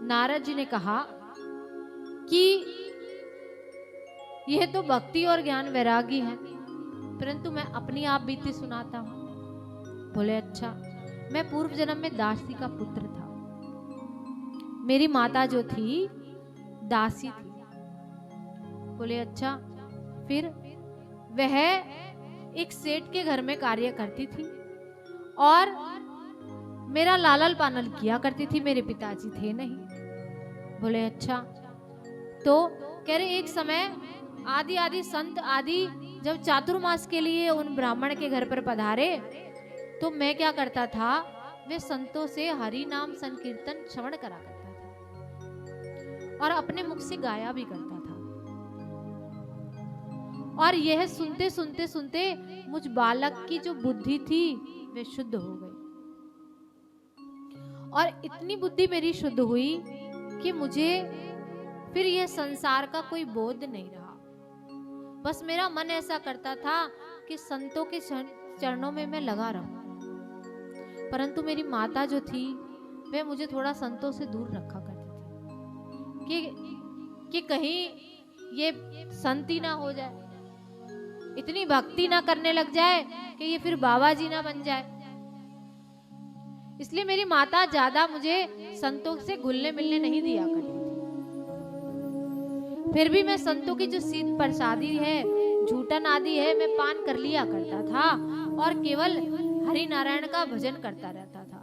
नारद जी ने कहा कि यह तो भक्ति और ज्ञान वैरागी है, परंतु मैं अपनी आप बीती सुनाता हूं। बोले अच्छा। मैं पूर्व जन्म में दासी का पुत्र था। मेरी माता जो थी दासी थी। बोले अच्छा। फिर वह एक सेठ के घर में कार्य करती थी और मेरा लालल पालल किया करती थी। मेरे पिताजी थे नहीं। बोले अच्छा। तो कह रहे एक समय आदि आदि संत आदि जब चातुर्मास के लिए उन ब्राह्मण के घर पर पधारे तो मैं क्या करता था, वे संतों से हरि नाम संकीर्तन श्रवण करा करता था और अपने मुख से गाया भी करता था। और यह सुनते सुनते सुनते मुझ बालक की जो बुद्धि थी वे शुद्ध हो गई और इतनी बुद्धि मेरी शुद्ध हुई कि मुझे फिर यह संसार का कोई बोध नहीं रहा। बस मेरा मन ऐसा करता था कि संतों के चरणों में मैं लगा रहूं। परंतु मेरी माता जो थी वे मुझे थोड़ा संतों से दूर रखा करती थी कि कहीं ये संत ही ना हो जाए, इतनी भक्ति ना करने लग जाए कि ये फिर बाबा जी ना बन जाए। इसलिए मेरी माता ज्यादा मुझे संतों से घुलने मिलने नहीं दिया करती थी। फिर भी मैं संतों की जो शीत प्रसादी है, झूठन आदि है, मैं पान कर लिया करता था और केवल हरि नारायण का भजन करता रहता था।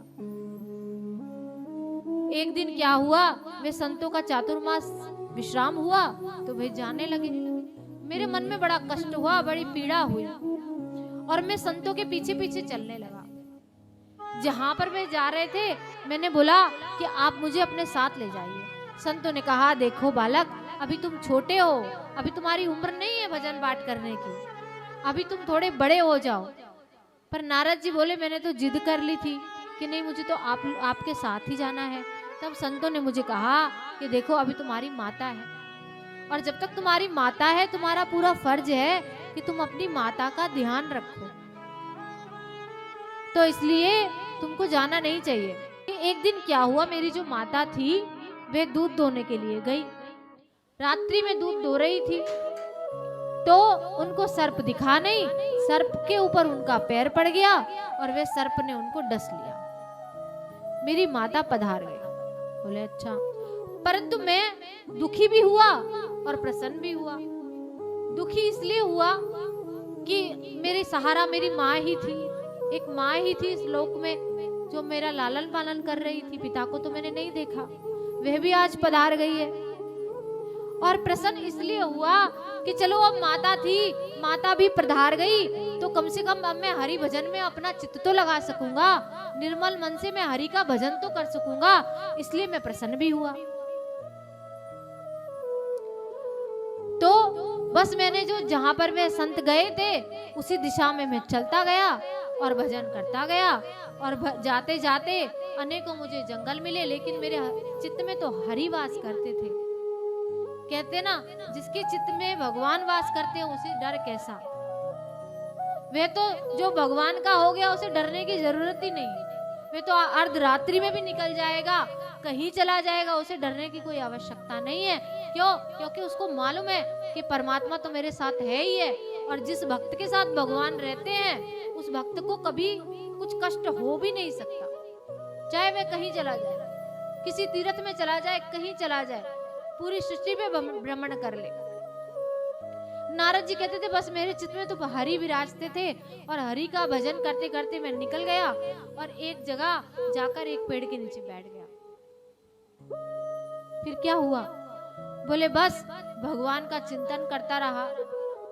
एक दिन क्या हुआ, वे संतों का चातुर्मास विश्राम हुआ तो वे जाने लगे। मेरे मन में बड़ा कष्ट हुआ, बड़ी पीड़ा हुई और मैं संतों के पीछे पीछे चलने लगा। जहां पर वे जा रहे थे मैंने बोला कि आप मुझे अपने साथ ले जाइए। संतों ने कहा देखो बालक, अभी तुम छोटे हो, अभी तुम्हारी उम्र नहीं है भजन पाठ करने की, अभी तुम थोड़े बड़े हो जाओ। पर नारद जी बोले मैंने तो जिद कर ली थी कि नहीं, मुझे तो आपके साथ ही जाना है। तब संतों ने मुझे कहा कि देखो अभी तुम्हारी माता है और जब तक तुम्हारी माता है तुम्हारा पूरा फर्ज है कि तुम अपनी माता का ध्यान रखो, तो इसलिए तुमको जाना नहीं चाहिए। एक दिन क्या हुआ, मेरी जो माता थी वे दूध दोने के लिए गई। रात्रि में दूध दो रही थी तो उनको सर्प दिखा नहीं, सर्प के ऊपर उनका पैर पड़ गया और वे सर्प ने उनको डस लिया। मेरी माता पधार गई। बोले अच्छा। परंतु मैं दुखी भी हुआ और प्रसन्न भी हुआ। दुखी इसलिए हुआ कि मेरी सहारा मेरी माँ ही थी, एक माँ ही थी इस लोक में जो मेरा लालन पालन कर रही थी। पिता को तो मैंने नहीं देखा, वह भी आज पधार गई है। और प्रसन्न इसलिए हुआ कि चलो अब माता थी, माता भी पधार गई तो कम से कम अब मैं हरि भजन में अपना चित्त तो लगा सकूंगा, निर्मल मन से मैं हरि का भजन तो कर सकूंगा, इसलिए मैं प्रसन्न भी हुआ। तो बस मैंने जो जहां पर वे संत गए थे उसी दिशा में मैं चलता गया और भजन करता गया और जाते जाते अनेकों मुझे जंगल मिले, लेकिन मेरे चित्त में तो हरि वास करते थे। कहते ना, जिसके चित्त में भगवान वास करते हैं उसे डर कैसा। वे तो जो भगवान का हो गया उसे डरने की जरूरत ही नहीं है। वे तो अर्धरात्रि में भी निकल जाएगा, कहीं चला जाएगा, उसे डरने की कोई आवश्यकता नहीं है। क्यों? क्योंकि उसको मालूम है कि परमात्मा तो मेरे साथ है ही है और जिस भक्त के साथ भगवान रहते हैं उस भक्त को कभी कुछ कष्ट हो भी नहीं सकता। चाहे वह कहीं चला जाए, किसी तीर्थ में चला जाए, कहीं चला जाए, पूरी सृष्टि पे भ्रमण कर ले। नारद जी कहते थे बस मेरे चित्त में तो हरि विराजते थे और हरि का भजन करते करते मैं निकल गया और एक जगह जाकर एक पेड़ के नीचे बैठ गया। फिर क्या हुआ? बोले बस भगवान का चिंतन करता रहा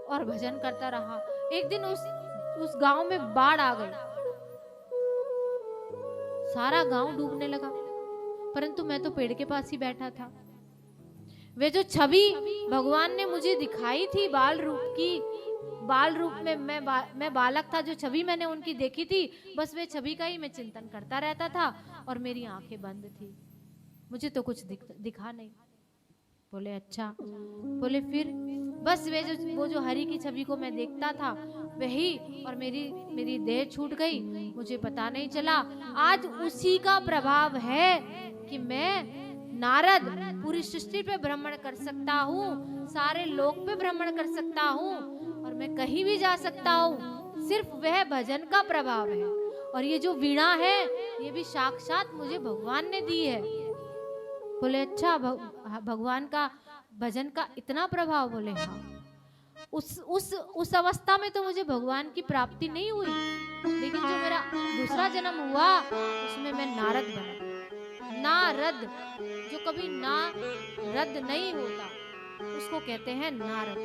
और भजन करता रहा। एक दिन उस गांव में बाढ़ आ गई, सारा गांव डूबने लगा, परंतु मैं तो पेड़ के पास ही बैठा था। वे जो छवि भगवान ने मुझे दिखाई थी बाल रूप में मैं बालक था, जो छवि मैंने उनकी देखी थी, बस वे छवि का ही मैं चिंतन करता रहता था और मेरी आंखें बंद थी, मुझे तो कुछ दिखा नहीं। बोले अच्छा। बोले फिर बस वो जो हरि की छवि को मैं देखता था वही, और मेरी देह छूट गई, मुझे पता नहीं चला। आज उसी का प्रभाव है कि मैं नारद पूरी सृष्टि पे भ्रमण कर सकता हूँ, सारे लोक पे भ्रमण कर सकता हूँ और मैं कहीं भी जा सकता हूँ, सिर्फ वह भजन का प्रभाव है। और ये जो वीणा है ये भी साक्षात मुझे भगवान ने दी है। बोले अच्छा, भगवान का भजन का इतना प्रभाव? बोले हाँ। उस अवस्था में तो मुझे भगवान की प्राप्ति नहीं हुई, लेकिन जो मेरा दूसरा जन्म हुआ उसमें मैं नारद बना। नारद, जो कभी ना रद्द नहीं होता, उसको कहते हैं नारद।